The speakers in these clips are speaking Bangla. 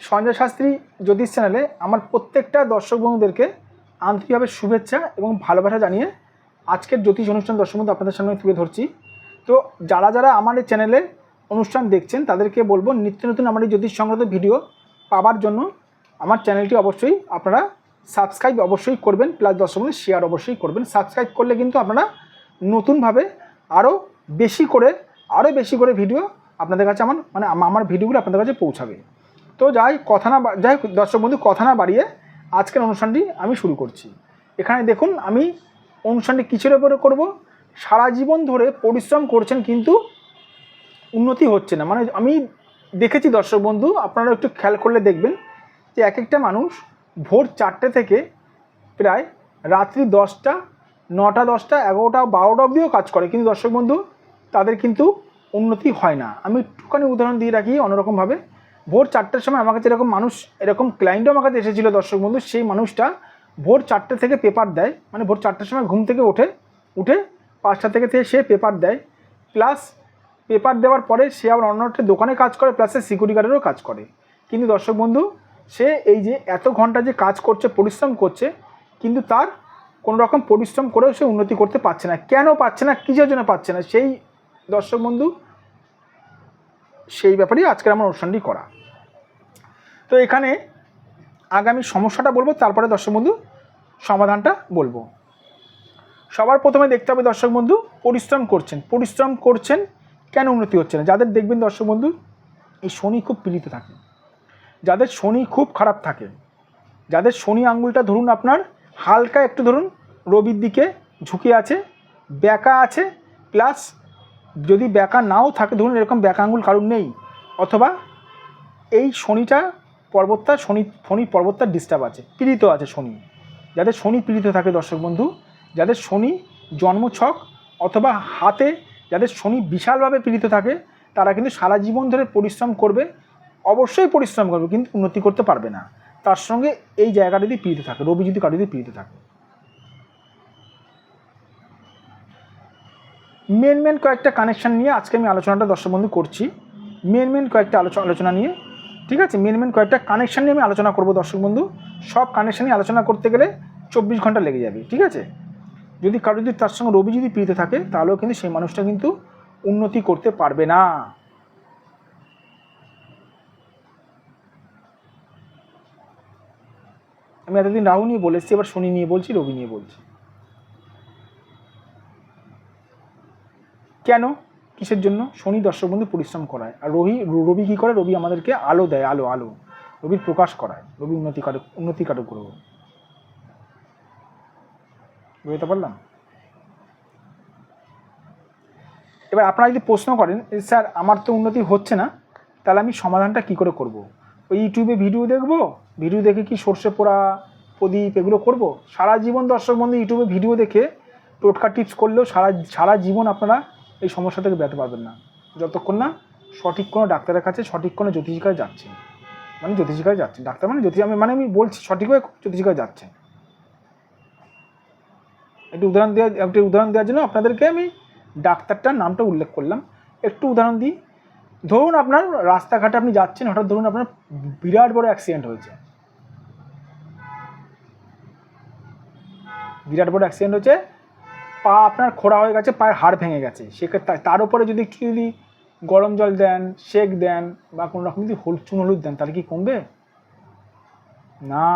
সঞ্জয় শাস্ত্রী জ্যোতিষ চ্যানেলে আমার প্রত্যেকটা দর্শক বন্ধুদেরকে আন্তরিকভাবে শুভেচ্ছা এবং ভালোবাসা জানিয়ে আজকের জ্যোতিষ অনুষ্ঠান দর্শক বন্ধু আপনাদের সামনে তুলে ধরছি। তো যারা যারা আমার এই চ্যানেলে অনুষ্ঠান দেখছেন তাদেরকে বলবো, নিত্য নতুন আমার এই জ্যোতিষ সংক্রান্ত ভিডিও পাওয়ার জন্য আমার চ্যানেলটি অবশ্যই আপনারা সাবস্ক্রাইব অবশ্যই করবেন, প্লাস দর্শক বন্ধু শেয়ার অবশ্যই করবেন। সাবস্ক্রাইব করলে কিন্তু আপনারা নতুনভাবে আরও বেশি করে ভিডিও আপনাদের কাছে আমার ভিডিওগুলো আপনাদের কাছে পৌঁছাবে। তো যাই দর্শক বন্ধু কথা না বাড়িয়ে আজকের অনুষ্ঠানটি আমি শুরু করছি। এখানে দেখুন আমি অনুষ্ঠানটি কিসের উপরে করব। সারা জীবন ধরে পরিশ্রম করছেন কিন্তু উন্নতি হচ্ছে না। আমি দেখেছি দর্শক বন্ধু, আপনারা একটু খেয়াল করলে দেখবেন যে এক একটা মানুষ ভোর 4টে থেকে প্রায় রাত্রি 10টা, 9টা, 10টা, 11টা, 12টা অবধিও কাজ করে, কিন্তু দর্শক বন্ধু তাদের কিন্তু উন্নতি হয় না। আমি একটুখানি উদাহরণ দিয়ে রাখি অন্যরকমভাবে। ভোর 4টার সময় আমার কাছে এরকম ক্লায়েন্টও আমার কাছে এসেছিলো দর্শক বন্ধু। সেই মানুষটা ভোর 4টে থেকে পেপার দেয়, ভোর 4টার সময় ঘুম থেকে উঠে 5টা থেকে সে পেপার দেয়, প্লাস পেপার দেওয়ার পরে সে আবার অন্য একটা দোকানে কাজ করে, প্লাস সে সিকিউরিটি গার্ডেরও কাজ করে। কিন্তু দর্শক বন্ধু সে এই যে এত ঘন্টা যে কাজ করছে, পরিশ্রম করছে, কিন্তু তার কোনো রকম পরিশ্রম করেও সে উন্নতি করতে পারছে না। কেন পারছে না, কিসের জন্য পারছে না, সেই দর্শক বন্ধু সেই ব্যাপারেই আজকের আমার অনুষ্ঠানটি করা। তো এখানে আগে আমি সমস্যাটা বলবো, তারপরে দর্শক বন্ধু সমাধানটা বলবো। সবার প্রথমে দেখতে হবে দর্শক বন্ধু পরিশ্রম করছেন কেন উন্নতি হচ্ছে না। যাদের দেখবেন দর্শক বন্ধু এই শনি খুব পীড়িত থাকে, যাদের শনি খুব খারাপ থাকে, যাদের শনি আঙ্গুলটা ধরুন আপনার হালকা একটু ধরুন রবির দিকে ঝুঁকে আছে, ব্যাকা আছে, প্লাস যদি ব্যাকা নাও থাকে ধরুন এরকম ব্যাকা আঙ্গুল কারুর নেই, অথবা এই শনি পর্বতটা ডিস্টার্ব আছে, পীড়িত আছে শনি। যাদের শনি পীড়িত থাকে দর্শক বন্ধু, যাদের শনি জন্মছক অথবা হাতে যাদের শনি বিশালভাবে পীড়িত থাকে, তারা কিন্তু সারা জীবন ধরে পরিশ্রম করবে, অবশ্যই পরিশ্রম করবে, কিন্তু উন্নতি করতে পারবে না। তার সঙ্গে এই জায়গাটা যদি পীড়িত থাকে, রবি যদি কারো যদি পীড়িত থাকে। মেন কয়েকটা কানেকশান নিয়ে আজকে আমি আলোচনাটা দর্শক বন্ধু করছি। মেন কয়েকটা আলোচনা নিয়ে, ঠিক আছে, মেন কয়েকটা কানেকশান নিয়ে আমি আলোচনা করব দর্শক বন্ধু। সব কানেকশান নিয়ে আলোচনা করতে গেলে 24 ঘন্টা লেগে যাবে, ঠিক আছে। যদি কারো যদি তার সঙ্গে রবি যদি পীড়িত থাকে, তাহলেও কিন্তু সেই মানুষটা কিন্তু উন্নতি করতে পারবে না। আমি এতদিন রাহু নিয়ে বলেছি, এবার শনি নিয়ে বলছি, রবি নিয়ে বলছি। কেন, কিসের জন্য? শনি দর্শক বন্ধু পরিশ্রম করায়, আর রবি কী করে? রবি আমাদেরকে আলো দেয়, আলো রবির প্রকাশ করায়, রবি উন্নতিকারক গ্রহ। বুঝতে পারলাম? এবার আপনারা যদি প্রশ্ন করেন স্যার আমার তো উন্নতি হচ্ছে না, তাহলে আমি সমাধানটা কী করে করব? ওই ইউটিউবে ভিডিও দেখবো, ভিডিও দেখে কি সর্ষে পোড়া, প্রদীপ এগুলো করব? সারা জীবন দর্শক বন্ধু ইউটিউবে ভিডিও দেখে টোটকা টিপস করলেও সারা জীবন আপনারা এই সমস্যা থেকে বেরোতে পারবেন না, যতক্ষণ না সঠিক কোনো ডাক্তারের কাছে, সঠিক কোনো জ্যোতিষিকায় যাচ্ছেন। জ্যোতিষিকায় যাচ্ছেন, ডাক্তার আমি বলছি সঠিকভাবে জ্যোতিষিকায় যাচ্ছেন। একটু উদাহরণ দেওয়ার জন্য আপনাদেরকে আমি ডাক্তারটার নামটা উল্লেখ করলাম। একটু উদাহরণ দিই। ধরুন আপনার রাস্তাঘাটে আপনি যাচ্ছেন, হঠাৎ ধরুন আপনার বিরাট বড় অ্যাক্সিডেন্ট হয়েছে, পা আপনার খোঁড়া হয়ে গেছে, পায়ের হাড় ভেঙে গেছে, সেক্ষেত্রে তার উপরে যদি গরম জল দেন, সেক দেন, বা কোনো রকম যদি চুন হলুদ দেন, তাহলে কি কমবে? না,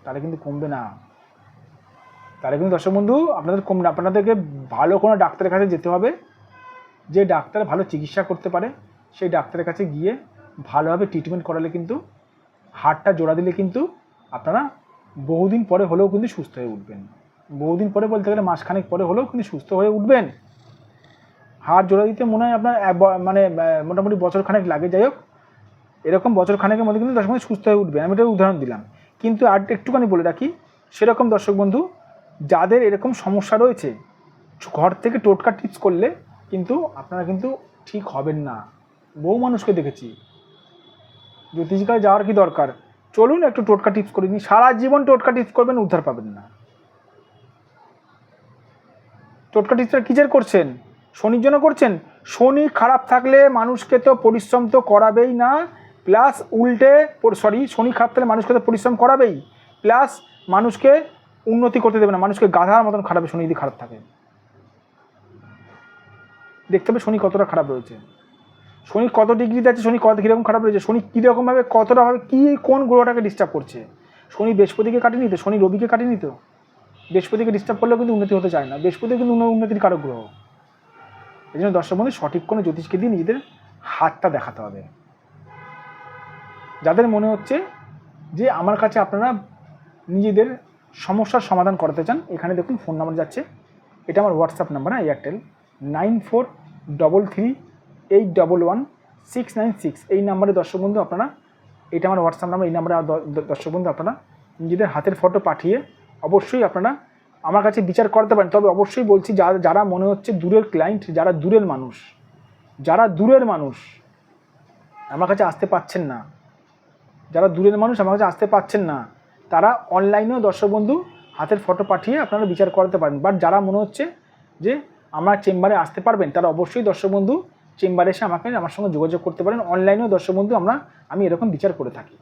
তাহলে কিন্তু কমবে না। তাহলে কিন্তু দর্শক বন্ধু আপনাদেরকে ভালো কোনো ডাক্তারের কাছে যেতে হবে, যে ডাক্তার ভালো চিকিৎসা করতে পারে, সেই ডাক্তারের কাছে গিয়ে ভালোভাবে ট্রিটমেন্ট করালে কিন্তু হাড়টা জোড়া দিলে কিন্তু আপনারা বহুদিন পরে হলেও কিন্তু সুস্থ হয়ে উঠবেন। বহুদিন পরে বলতে গেলে মাসখানেক পরে হলেও কিন্তু সুস্থ হয়ে উঠবেন। হাড় জোড়া দিতে মনে হয় আপনার মোটামুটি বছরখানেক লাগে, যাই হোক এরকম বছরখানেকের মধ্যে কিন্তু দর্শক বন্ধু সুস্থ হয়ে উঠবেন। আমি এটা উদাহরণ দিলাম, কিন্তু আর একটুখানি বলে রাখি, সেরকম দর্শক বন্ধু যাদের এরকম সমস্যা রয়েছে, ঘর থেকে টোটকা টিপস করলে কিন্তু আপনারা কিন্তু ঠিক হবেন না। বহু মানুষকে দেখেছি। জ্যোতিষিকায় যাওয়ার কি দরকার? চলুন একটু টোটকা টিপস করে নিই। সারা জীবন টোটকা টিপস করবেন, উদ্ধার পাবেন না। টোটকা টিপসটা কিসের করছেন? শনির জন্য করছেন। শনি খারাপ থাকলে মানুষকে তো পরিশ্রম তো করাবেই না, প্লাস উল্টে শনি খারাপ থাকলে মানুষকে তো পরিশ্রম করাবেই, প্লাস মানুষকে উন্নতি করতে দেবে না, মানুষকে গাধার মতন খারাপে শনি যদি খারাপ থাকে। দেখতে হবে শনি কতটা খারাপ রয়েছে, শনি কত ডিগ্রিতে আছে, শনি কত কীরকম খারাপ রয়েছে, শনি কীরকমভাবে কতটাভাবে কী কোন গ্রহটাকে ডিস্টার্ব করছে। শনি বৃহস্পতিকে কাটিয়ে নিত, শনি রবিকে কাটিয়ে নিত। বৃহস্পতিকে ডিস্টার্ব করলেও কিন্তু উন্নতি হতে চায় না, বৃহস্পতি কিন্তু উন্নতির কারক গ্রহ। এই জন্য দর্শক বন্ধু সঠিক কোনো জ্যোতিষকে দিয়ে নিজেদের হাতটা দেখাতে হবে। যাদের মনে হচ্ছে যে আমার কাছে আপনারা নিজেদের সমস্যার সমাধান করাতে চান, এখানে দেখুন ফোন নাম্বার যাচ্ছে, এটা আমার হোয়াটসঅ্যাপ নাম্বার, এয়ারটেল 9433811696, এই নাম্বারে দর্শক বন্ধু আপনারা, এটা আমার হোয়াটসঅ্যাপ নাম্বার, এই নাম্বারে দর্শক বন্ধু আপনারা নিজেদের হাতের ফটো পাঠিয়ে অবশ্যই আপনারা আমার কাছে বিচার করতে পারেন। তবে অবশ্যই বলছি যারা মনে হচ্ছে দূরের ক্লায়েন্ট, যারা দূরের মানুষ আমার কাছে আসতে পাচ্ছেন না, তারা অনলাইনেও দর্শক বন্ধু হাতের ফটো পাঠিয়ে আপনারা বিচার করাতে পারেন। বাট যারা মনে হচ্ছে যে আমার চেম্বারে আসতে পারবেন, তারা অবশ্যই দর্শক বন্ধু চেম্বারে এসে আমার সঙ্গে যোগাযোগ করতে পারেন। অনলাইনেও দর্শক বন্ধু আমি এরকম বিচার করে থাকি,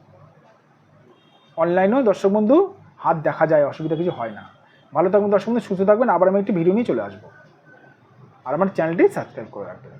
অনলাইনেও দর্শক বন্ধু হাত দেখা যায়, অসুবিধা কিছু হয় না। ভালো থাকবেন দর্শক বন্ধু, সুস্থ থাকবেন। আবার আমি একটি ভিডিও নিয়ে চলে আসবো, আর আমার চ্যানেলটি সাবস্ক্রাইব করে রাখবেন।